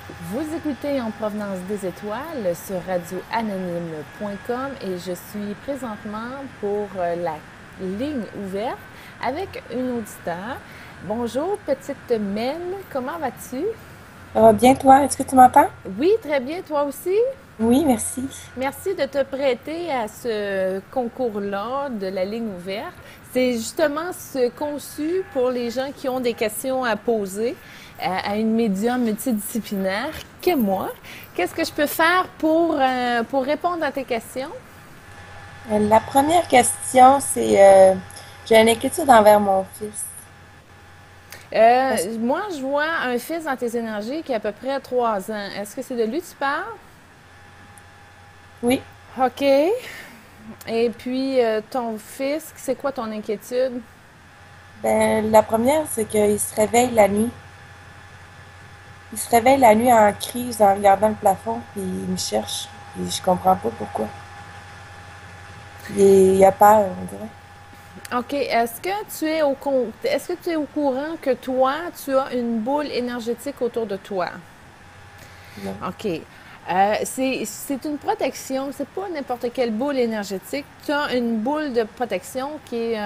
Vous écoutez En provenance des étoiles sur radioanonyme.com et je suis présentement pour la ligne ouverte avec une auditeur. Bonjour, petite Mel, comment vas-tu? Ça va bien, toi? Est-ce que tu m'entends? Oui, très bien, toi aussi? Oui, merci. Merci de te prêter à ce concours-là de la ligne ouverte. C'est justement conçu pour les gens qui ont des questions à poser à une médium multidisciplinaire que moi. Qu'est-ce que je peux faire pour répondre à tes questions? La première question, c'est j'ai une inquiétude envers mon fils. Est-ce- Moi, je vois un fils dans tes énergies qui a à peu près 3 ans. Est-ce que c'est de lui que tu parles? Oui, OK. Et puis, ton fils, c'est quoi ton inquiétude? ben la première, c'est qu'il se réveille la nuit. Il se réveille la nuit en crise en regardant le plafond, puis il me cherche. Puis je comprends pas pourquoi. Il a peur, on dirait. OK. Est-ce que tu es au courant que toi, tu as une boule énergétique autour de toi? Non. OK. C'est une protection, c'est pas n'importe quelle boule énergétique. Tu as une boule de protection qui est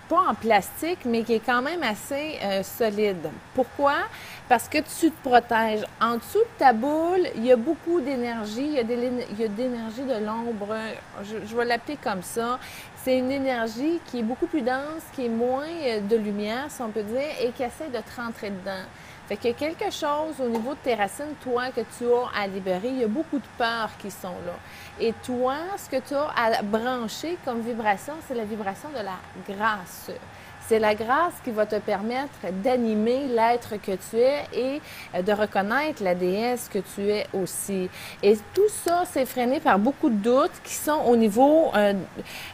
pas en plastique, mais qui est quand même assez solide. Pourquoi? Parce que tu te protèges. En dessous de ta boule, il y a beaucoup d'énergie. Il y a d'énergie de l'ombre. Je vais l'appeler comme ça. C'est une énergie qui est beaucoup plus dense, qui est moins de lumière, si on peut dire, et qui essaie de te rentrer dedans. Fait qu'il y a quelque chose au niveau de tes racines, toi, que tu as à libérer. Il y a beaucoup de peurs qui sont là. Et toi, ce que tu as à brancher comme vibration, c'est la vibration de la grâce. C'est la grâce qui va te permettre d'animer l'être que tu es et de reconnaître la déesse que tu es aussi. Et tout ça, c'est freiné par beaucoup de doutes qui sont au niveau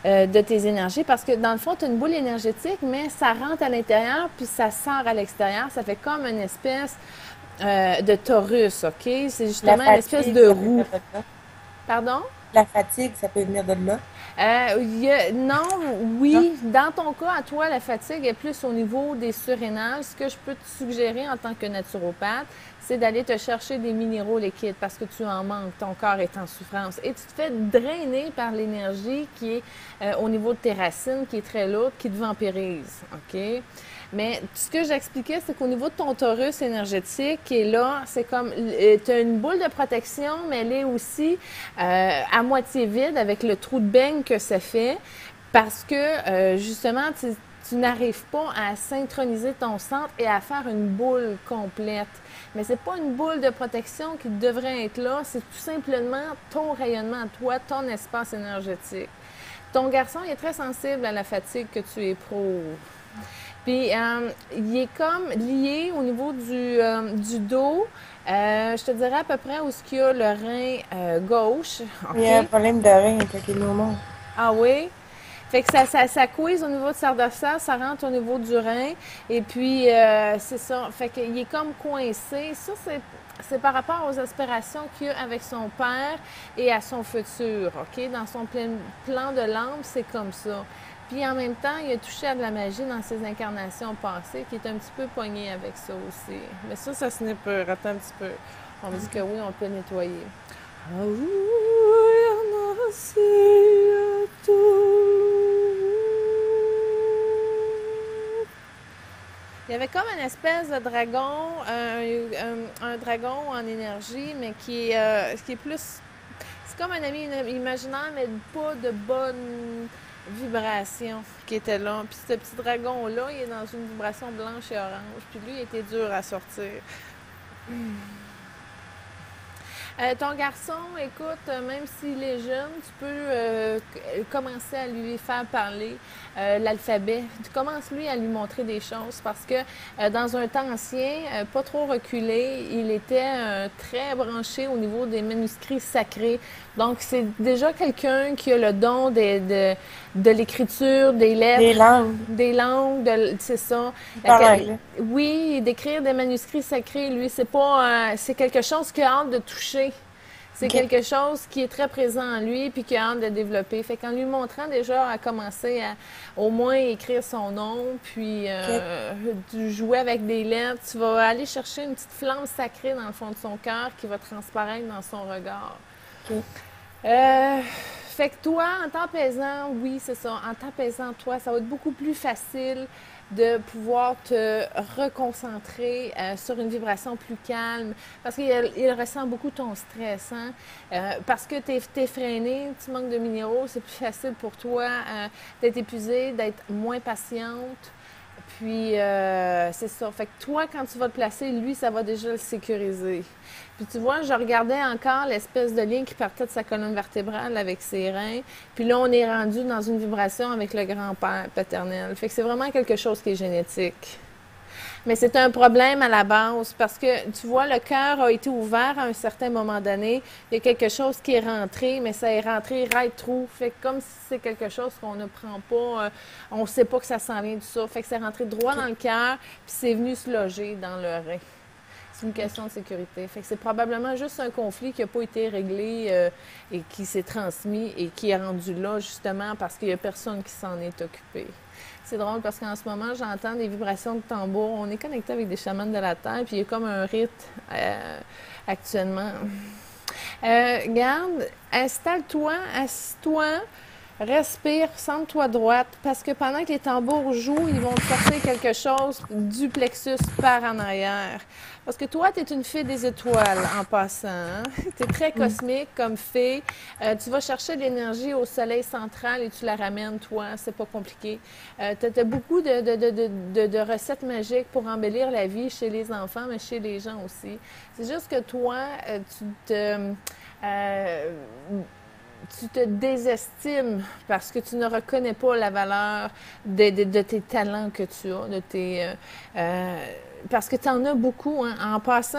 de tes énergies parce que dans le fond, tu as une boule énergétique, mais ça rentre à l'intérieur puis ça sort à l'extérieur. Ça fait comme une espèce de torus, OK? C'est La justement une espèce fatigue, de ça peut roue. venir de là. Pardon? La fatigue, ça peut venir de là. Non, Non? oui, dans ton cas, à toi, la fatigue est plus au niveau des surrénales. Ce que je peux te suggérer en tant que naturopathe, c'est d'aller te chercher des minéraux liquides parce que tu en manques, ton corps est en souffrance. Et tu te fais drainer par l'énergie qui est au niveau de tes racines, qui est très lourde, qui te vampirise, OK? Mais ce que j'expliquais, c'est qu'au niveau de ton torus énergétique, qui est là, c'est comme, tu as une boule de protection, mais elle est aussi à moitié vide avec le trou de beigne que ça fait, parce que justement, tu n'arrives pas à synchroniser ton centre et à faire une boule complète. Mais c'est pas une boule de protection qui devrait être là, c'est tout simplement ton rayonnement à toi, ton espace énergétique. Ton garçon est très sensible à la fatigue que tu éprouves. Puis, il est comme lié au niveau du dos. Je te dirais à peu près où il y a le rein gauche. Il y a un OK? problème de rein quand il est normal. Ah oui? Fait que ça couise au niveau de sardossal, ça rentre au niveau du rein. Et puis, c'est ça. Fait qu'il est comme coincé. Ça, c'est par rapport aux aspirations qu'il a avec son père et à son futur, OK? Dans son plan de l'âme, c'est comme ça. Puis en même temps, il a touché à de la magie dans ses incarnations passées, qui est un petit peu pogné avec ça aussi. Mais ça se n'est pas. Attends un petit peu. On me dit que oui, on peut nettoyer. Il y avait comme une espèce de dragon, un dragon en énergie, mais qui est plus. C'est comme un ami imaginaire, mais pas de bonne vibration qui était là. Puis ce petit dragon-là, il est dans une vibration blanche et orange. Puis lui, il était dur à sortir. Ton garçon, écoute, même s'il est jeune, tu peux commencer à lui faire parler l'alphabet. Tu commences lui à lui montrer des choses parce que dans un temps ancien, pas trop reculé, il était très branché au niveau des manuscrits sacrés. Donc c'est déjà quelqu'un qui a le don de l'écriture, des Des lettres, langues. des langues, c'est ça. Il parle anglais. Oui, d'écrire des manuscrits sacrés, lui, c'est pas, c'est quelque chose qu'il a hâte de toucher. C'est OK. quelque chose qui est très présent en lui puis qui a hâte de développer. Fait qu'en lui montrant déjà à commencer à au moins écrire son nom, puis OK. jouer avec des lettres, tu vas aller chercher une petite flamme sacrée dans le fond de son cœur qui va transparaître dans son regard. OK. Fait que toi, en t'apaisant, oui, c'est ça, en t'apaisant, toi, ça va être beaucoup plus facile de pouvoir te reconcentrer sur une vibration plus calme parce qu'il ressent beaucoup ton stress. Hein? Parce que tu es freiné, tu manques de minéraux, c'est plus facile pour toi d'être épuisé, d'être moins patiente. Puis, c'est ça. Fait que toi, quand tu vas te placer, lui, ça va déjà le sécuriser. Puis, tu vois, je regardais encore l'espèce de ligne qui partait de sa colonne vertébrale avec ses reins. Puis là, on est rendu dans une vibration avec le grand-père paternel. Fait que c'est vraiment quelque chose qui est génétique. Mais c'est un problème à la base parce que, tu vois, le cœur a été ouvert à un certain moment donné. Il y a quelque chose qui est rentré, mais ça est rentré right through. Fait que comme si c'est quelque chose qu'on ne prend pas, on ne sait pas que ça s'en vient de ça. Fait que c'est rentré droit OK. dans le cœur, puis c'est venu se loger dans le rein. C'est une question de sécurité. Fait que c'est probablement juste un conflit qui n'a pas été réglé et qui s'est transmis et qui est rendu là justement parce qu'il n'y a personne qui s'en est occupé. C'est drôle parce qu'en ce moment, j'entends des vibrations de tambour. On est connecté avec des chamans de la Terre, puis il y a comme un rite actuellement. Garde, installe-toi, assis-toi, respire, sente-toi droite, parce que pendant que les tambours jouent, ils vont te sortir quelque chose du plexus par en arrière. Parce que toi, tu es une fée des étoiles en passant. Hein? Tu es très Mm. cosmique comme fée. Tu vas chercher de l'énergie au soleil central et tu la ramènes, toi. C'est pas compliqué. Tu as beaucoup de recettes magiques pour embellir la vie chez les enfants, mais chez les gens aussi. C'est juste que toi, euh, tu te désestimes parce que tu ne reconnais pas la valeur de tes talents que tu as, parce que tu en as beaucoup. Hein. En passant,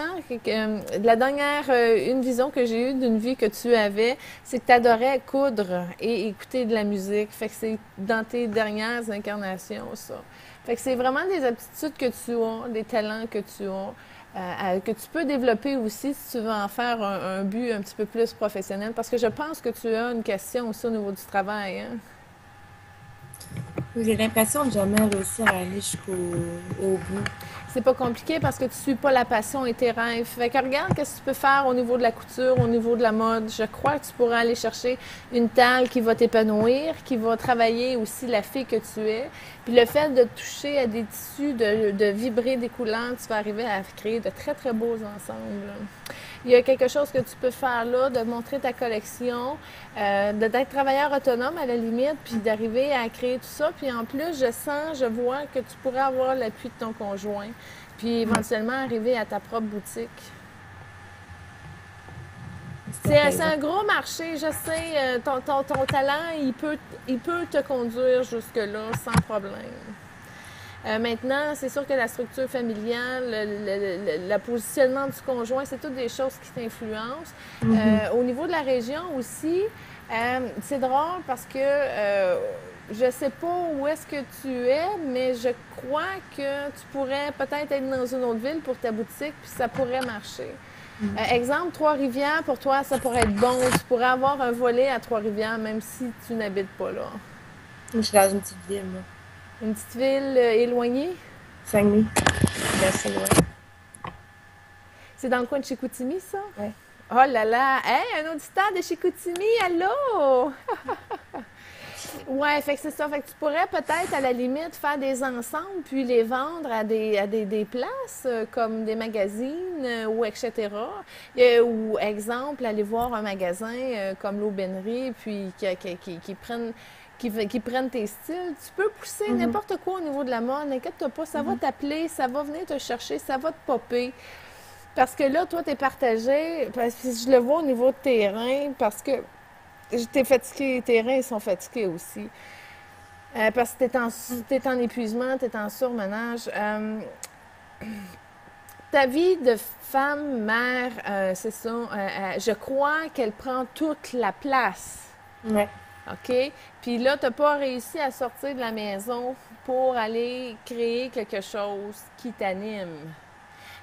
la dernière, une vision que j'ai eue d'une vie que tu avais, c'est que tu adorais coudre et écouter de la musique. Fait que c'est dans tes dernières incarnations, ça. Fait que c'est vraiment des aptitudes que tu as, des talents que tu as. Que tu peux développer aussi si tu veux en faire un but un petit peu plus professionnel. Parce que je pense que tu as une question aussi au niveau du travail. Hein? J'ai l'impression de jamais réussir à aller au bout. C'est pas compliqué parce que tu suis pas la passion et tes rêves. Fait que regarde qu'est-ce que tu peux faire au niveau de la couture, au niveau de la mode. Je crois que tu pourras aller chercher une talle qui va t'épanouir, qui va travailler aussi la fille que tu es. Puis le fait de toucher à des tissus, de vibrer des couleurs, tu vas arriver à créer de très, très beaux ensembles. Il y a quelque chose que tu peux faire là, de montrer ta collection, d'être travailleur autonome à la limite, puis d'arriver à créer tout ça. Puis en plus, je vois que tu pourrais avoir l'appui de ton conjoint, puis éventuellement arriver à ta propre boutique. C'est C'est apaisant. un gros marché, je sais. Ton talent, il peut te conduire jusque-là sans problème. Maintenant, c'est sûr que la structure familiale, le positionnement du conjoint, c'est toutes des choses qui t'influencent. Mhm. Au niveau de la région aussi, c'est drôle parce que je sais pas où est-ce que tu es, mais je crois que tu pourrais peut-être être dans une autre ville pour ta boutique, puis ça pourrait marcher. Exemple, Trois-Rivières, pour toi, ça pourrait être bon. Tu pourrais avoir un volet à Trois-Rivières, même si tu n'habites pas là. Je suis dans une petite ville, moi. Une petite ville éloignée. Saguenay. Ben, c'est loin. C'est dans le coin de Chicoutimi, ça? Ouais. Oh là là! Hey, un auditeur de Chicoutimi, allô! Ouais, fait que c'est ça. Fait que tu pourrais peut-être, à la limite, faire des ensembles puis les vendre à des places comme des magazines ou etc. Ou, exemple, aller voir un magasin comme l'Aubainerie puis qui prennent qui prennent tes styles. Tu peux pousser Mhm. n'importe quoi au niveau de la mode, n'inquiète-toi pas, ça va Mhm. t'appeler, ça va venir te chercher, ça va te popper. Parce que là, toi, t'es partagé, parce que je le vois au niveau de tes reins, parce que t'es fatigué, tes reins sont fatigués aussi. Parce que t'es en épuisement, t'es en surmenage. Ta vie de femme, mère, c'est ça, je crois qu'elle prend toute la place. Ouais. OK? Puis là, t'as pas réussi à sortir de la maison pour aller créer quelque chose qui t'anime.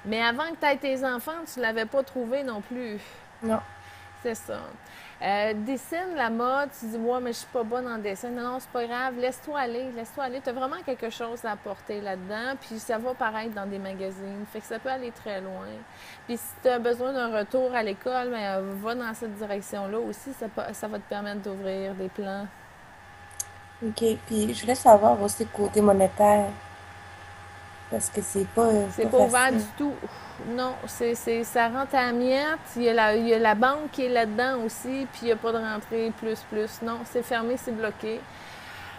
Mais avant que tu aies tes enfants, tu l'avais pas trouvé non plus. Non. C'est ça. Dessine la mode, tu dis, ouais, mais je suis pas bonne en dessin. Non, non, c'est pas grave, laisse-toi aller, laisse-toi aller. Tu as vraiment quelque chose à apporter là-dedans, puis ça va paraître dans des magazines, fait que ça peut aller très loin. Puis si tu as besoin d'un retour à l'école, ben, va dans cette direction-là aussi, ça va te permettre d'ouvrir des plans. OK. Puis je voulais savoir aussi le côté monétaire, parce que c'est C'est pas pas ouvert facile. du tout. Non, ça rentre à la miette. Il y a la banque qui est là-dedans aussi, puis il n'y a pas de rentrée plus. Non, c'est fermé, c'est bloqué.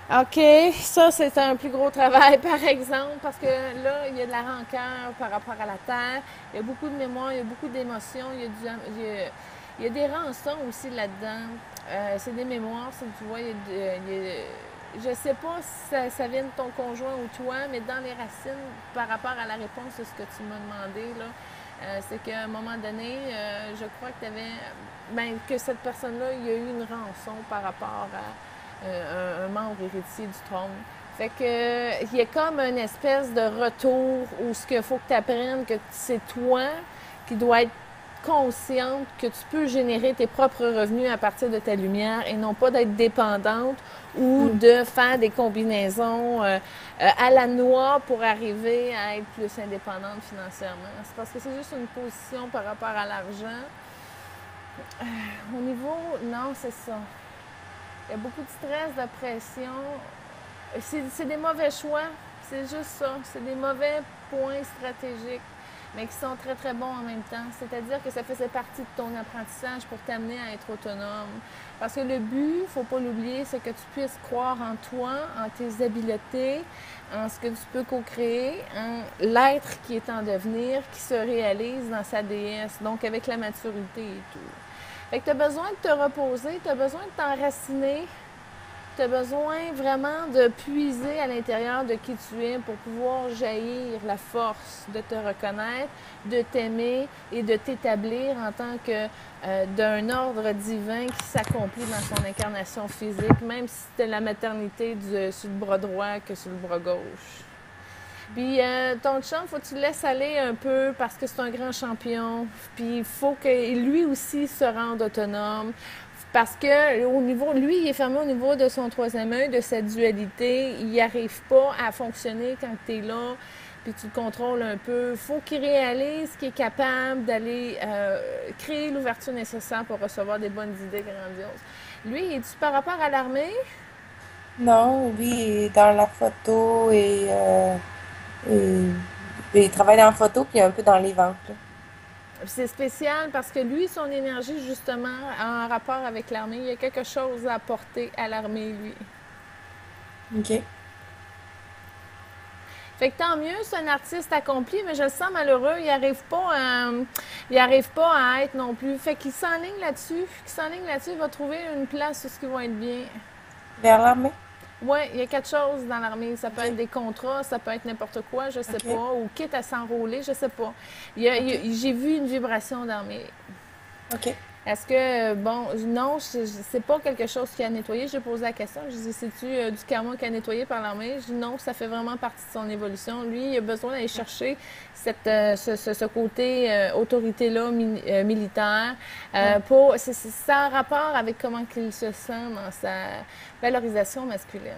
OK, ça, c'est un plus gros travail, par exemple, parce que là, il y a de la rancœur par rapport à la terre. Il y a beaucoup de mémoire, il y a beaucoup d'émotions, il y a des rançons aussi là-dedans. C'est des mémoires, ça, tu vois, je sais pas si ça vient de ton conjoint ou toi, mais dans les racines, par rapport à la réponse de ce que tu m'as demandé, là, c'est qu'à un moment donné, je crois que tu avais, ben, que cette personne-là, il y a eu une rançon par rapport à un membre héritier du trône. Fait que il y a comme une espèce de retour où ce qu'il faut que tu apprennes que c'est toi qui dois être consciente que tu peux générer tes propres revenus à partir de ta lumière et non pas d'être dépendante ou Hmm. de faire des combinaisons à la noix pour arriver à être plus indépendante financièrement. C'est parce que c'est juste une position par rapport à l'argent. Au niveau, non, c'est ça. Il y a beaucoup de stress, de pression. C'est des mauvais choix. C'est juste ça. C'est des mauvais points stratégiques, mais qui sont très, très bons en même temps. C'est-à-dire que ça faisait partie de ton apprentissage pour t'amener à être autonome. Parce que le but, il ne faut pas l'oublier, c'est que tu puisses croire en toi, en tes habiletés, en ce que tu peux co-créer, en l'être qui est en devenir, qui se réalise dans sa déesse, donc avec la maturité et tout. Fait que tu as besoin de te reposer, tu as besoin de t'enraciner, tu as besoin vraiment de puiser à l'intérieur de qui tu es pour pouvoir jaillir la force de te reconnaître, de t'aimer et de t'établir en tant que d'un ordre divin qui s'accomplit dans son incarnation physique, même si c'était la maternité sur le bras droit que sur le bras gauche. Puis ton chum, faut que tu le laisses aller un peu parce que c'est un grand champion. Puis il faut que lui aussi se rende autonome. Parce que au niveau, lui, il est fermé au niveau de son troisième œil, de sa dualité. Il n'arrive pas à fonctionner quand tu es là, puis tu le contrôles un peu. Il faut qu'il réalise qu'il est capable d'aller créer l'ouverture nécessaire pour recevoir des bonnes idées grandioses. Lui, es-tu par rapport à l'armée? Non, lui, il est dans la photo et, et il travaille dans la photo puis un peu dans les ventes, là. C'est spécial parce que lui, son énergie, justement, a un rapport avec l'armée. Il y a quelque chose à apporter à l'armée, lui. OK. Fait que tant mieux, c'est un artiste accompli, mais je le sens malheureux. Il arrive pas à être non plus. Fait qu'il s'enligne là-dessus. Qu'il s'enligne là-dessus, il va trouver une place où ce qui va être bien. Vers l'armée? Oui, il y a quelque chose dans l'armée. Ça peut être OK. des contrats, ça peut être n'importe quoi, je sais OK. pas. Ou quitte à s'enrôler, je sais pas. OK. J'ai vu une vibration d'armée. OK. Est-ce que, bon, non, c'est pas quelque chose qui a nettoyé. J'ai posé la question. Je dis, c'est-tu du karma qui a nettoyé par l'armée? Je dis non, ça fait vraiment partie de son évolution. Lui, il a besoin d'aller chercher ce côté autorité-là militaire. Ouais. C'est ça en rapport avec comment il se sent dans sa valorisation masculine.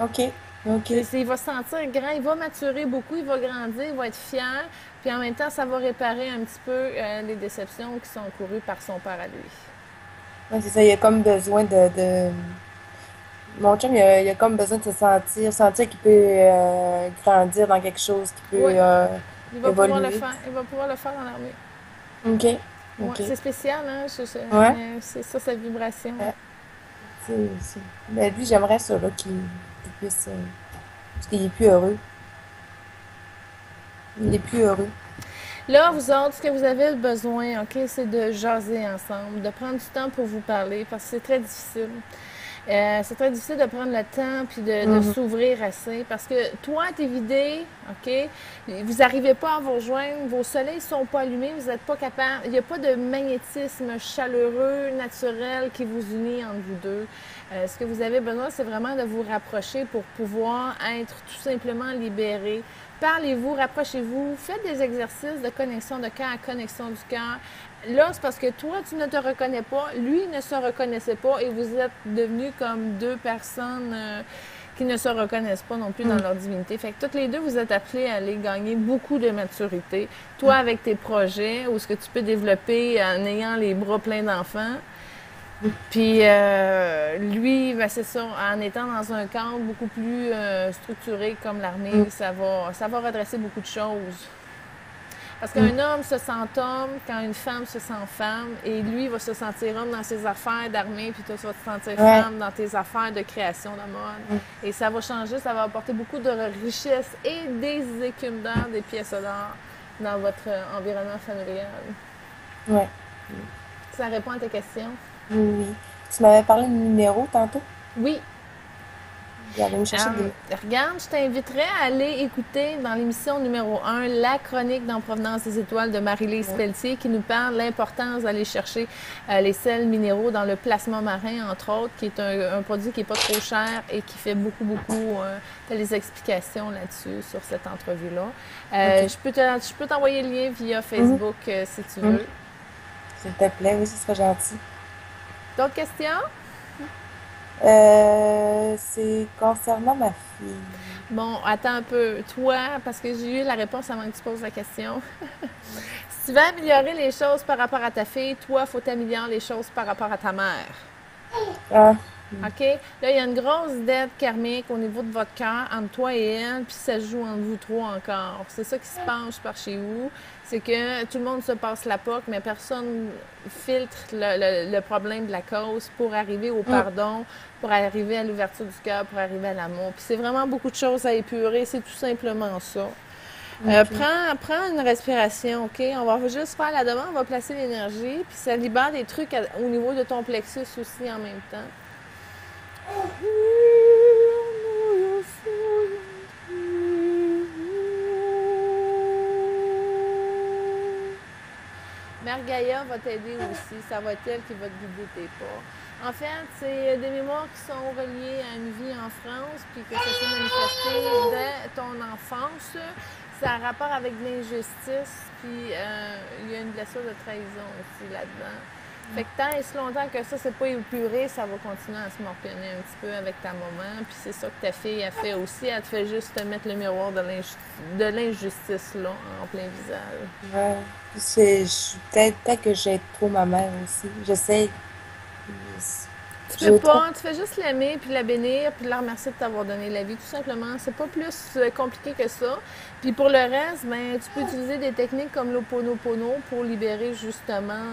OK. OK. Il va se sentir grand, il va maturer beaucoup, il va grandir, il va être fier, puis en même temps, ça va réparer un petit peu les déceptions qui sont courues par son père à lui. Ouais, c'est ça, il a comme besoin Mon chum, il a comme besoin de sentir qu'il peut grandir dans quelque chose, qu'il peut Oui, il va pouvoir le évoluer. faire. Il va pouvoir le faire dans l'armée. OK. Ouais, OK. c'est spécial, hein? Ouais. Mais c'est ça, sa vibration. Ouais. Ben, lui, j'aimerais ça, là, qu'il puisse. Parce qu'il est plus heureux. Il est plus heureux. Là, vous autres, ce que vous avez besoin, OK, c'est de jaser ensemble, de prendre du temps pour vous parler, parce que c'est très difficile. C'est très difficile de prendre le temps puis de Mhm. s'ouvrir assez parce que toi, t'es vidé, OK? Vous n'arrivez pas à vous rejoindre, vos soleils ne sont pas allumés, vous n'êtes pas capable, il n'y a pas de magnétisme chaleureux, naturel qui vous unit entre vous deux. Ce que vous avez besoin, c'est vraiment de vous rapprocher pour pouvoir être tout simplement libéré Parlez-vous, rapprochez-vous, faites des exercices de connexion de cœur à connexion du cœur. Là, c'est parce que toi, tu ne te reconnais pas, lui ne se reconnaissait pas et vous êtes devenus comme deux personnes qui ne se reconnaissent pas non plus dans leur divinité. Fait que toutes les deux, vous êtes appelés à aller gagner beaucoup de maturité. Toi, avec tes projets, ou ce que tu peux développer en ayant les bras pleins d'enfants. Puis lui, ben, c'est ça, en étant dans un cadre beaucoup plus structuré comme l'armée, ça va redresser beaucoup de choses. Parce qu'un homme se sent homme quand une femme se sent femme, et lui va se sentir homme dans ses affaires d'armée, puis toi, tu vas te sentir femme dans tes affaires de création de mode. Et ça va changer, ça va apporter beaucoup de richesse et des écumes d'or, des pièces d'or dans votre environnement familial. Ouais. Ça répond à tes questions? Oui, oui. Tu m'avais parlé de minéraux tantôt. Oui. J'allais me chercher des... Regarde, je t'inviterais à aller écouter dans l'émission numéro 1 la chronique dans Provenance des étoiles de Marie-Lise Pelletier qui nous parle de l'importance d'aller chercher les sels minéraux dans le plasma marin, entre autres, qui est un produit qui n'est pas trop cher et qui fait beaucoup des explications là-dessus, sur cette entrevue-là. Je peux t'envoyer le lien via Facebook si tu veux. S'il te plaît, oui, ce serait gentil. D'autres questions? C'est concernant ma fille. Bon, attends un peu. Toi, parce que j'ai eu la réponse avant que tu poses la question. Si tu veux améliorer les choses par rapport à ta fille, toi, il faut t'améliorer les choses par rapport à ta mère. Ah, OK? Là, il y a une grosse dette karmique au niveau de votre cœur entre toi et elle, puis ça se joue entre vous trois encore. C'est ça qui se passe par chez vous. C'est que tout le monde se passe la POC, mais personne filtre le problème de la cause pour arriver au pardon, pour arriver à l'ouverture du cœur, pour arriver à l'amour. Puis c'est vraiment beaucoup de choses à épurer, c'est tout simplement ça. Prends une respiration, OK? On va juste faire la demande, on va placer l'énergie, puis ça libère des trucs au niveau de ton plexus aussi en même temps. Mère Gaïa va t'aider aussi. Ça va être elle qui va te guider tes pas. En fait, c'est des mémoires qui sont reliées à une vie en France, puis que ça s'est manifesté dès ton enfance. Ça a rapport avec l'injustice, puis il y a une blessure de trahison aussi là-dedans. Fait que tant et si longtemps que ça, c'est pas épuré, ça va continuer à se morpionner un petit peu avec ta maman. Puis c'est ça que ta fille a fait aussi. Elle te fait juste te mettre le miroir de l'injustice là, en plein visage. ouais. Peut-être que j'ai trop ma mère aussi. J'essaie. Tu peux J'ai trop. pas, tu fais juste l'aimer, puis la bénir, puis la remercier de t'avoir donné la vie, tout simplement. C'est pas plus compliqué que ça. Puis pour le reste, ben, tu peux utiliser des techniques comme l'Ho'oponopono pour libérer justement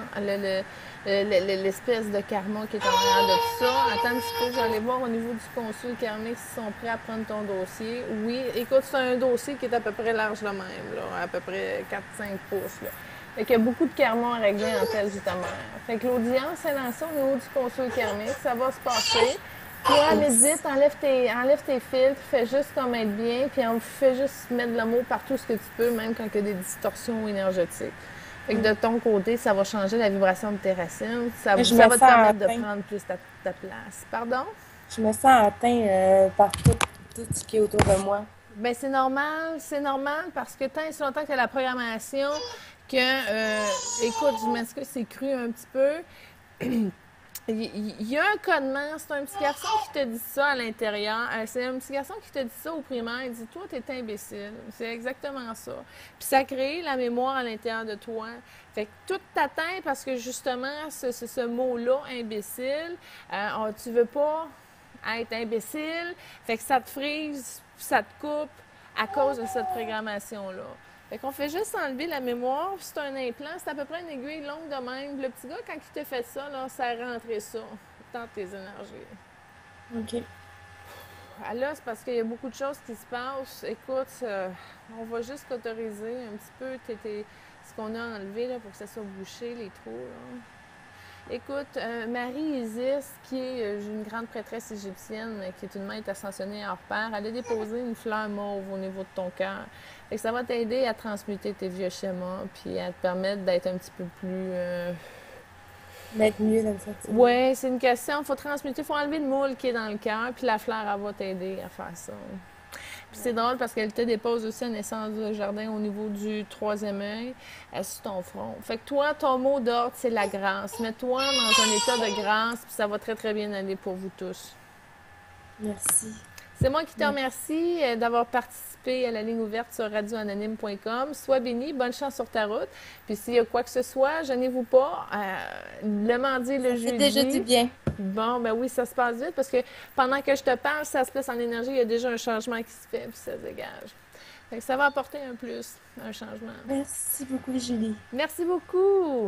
l'espèce de karma qui est en arrière de tout ça. Attends un petit peu, je vais aller voir au niveau du consul karmique s'ils sont prêts à prendre ton dossier. Oui, écoute, c'est un dossier qui est à peu près large le même, là, à peu près 4-5 pouces. Là. Fait qu'il y a beaucoup de karma à régler en telle vie ta mère. Fait que l'audience est lancée au niveau du consul karmique. Ça va se passer. Toi, médite, enlève tes filtres, fais juste comme être bien, puis fais juste mettre de l'amour partout ce que tu peux, même quand il y a des distorsions énergétiques. Fait que de ton côté, ça va changer la vibration de tes racines. Ça Je va me te sens permettre de atteinte. prendre plus ta place. Pardon? Je me sens atteinte par tout ce qui est autour de moi. Bien, c'est normal parce que tant et si longtemps que la programmation, que, écoute, je m'excuse, c'est cru un petit peu. Il y a un codement, c'est un petit garçon qui te dit ça à l'intérieur. C'est un petit garçon qui te dit ça au primaire. Il dit, toi, t'es imbécile. C'est exactement ça. Puis ça crée la mémoire à l'intérieur de toi. Fait que tout t'atteint parce que justement, ce mot-là, imbécile, tu veux pas être imbécile. Fait que ça te frise, puis ça te coupe à cause de cette programmation-là. Fait qu'on fait juste enlever la mémoire. C'est un implant, c'est à peu près une aiguille longue de même. Le petit gars, quand il te fait ça, là, ça a rentré ça dans tes énergies. OK. Ah, là, c'est parce qu'il y a beaucoup de choses qui se passent. Écoute, on va juste autoriser un petit peu ce qu'on a enlevé là, pour que ça soit bouché, les trous. Là. Écoute, Marie-Isis, qui est une grande prêtresse égyptienne, qui est une maître ascensionnée hors pair, elle a déposé une fleur mauve au niveau de ton cœur. Fait que ça va t'aider à transmuter tes vieux schémas, puis à te permettre d'être un petit peu plus... D'être mieux dans le sentiment. Oui, c'est une question. Il faut transmuter, il faut enlever le moule qui est dans le cœur, puis la fleur, elle va t'aider à faire ça. Puis c'est drôle parce qu'elle te dépose aussi une essence de jardin au niveau du troisième œil, sur ton front. Fait que toi, ton mot d'ordre, c'est la grâce. Mets-toi dans un état de grâce, puis ça va très, très bien aller pour vous tous. Merci. C'est moi qui te Merci. remercie d'avoir participé à la ligne ouverte sur radioanonyme.com. Sois béni, bonne chance sur ta route. Puis s'il y a quoi que ce soit, gênez-vous pas. Le mardi et le Ça fait déjà du jeudi. bien. Bon, ben oui, ça se passe vite parce que pendant que je te parle, ça se place en énergie, il y a déjà un changement qui se fait, puis ça se dégage. Fait que ça va apporter un plus, un changement. Merci beaucoup, Julie. Merci beaucoup!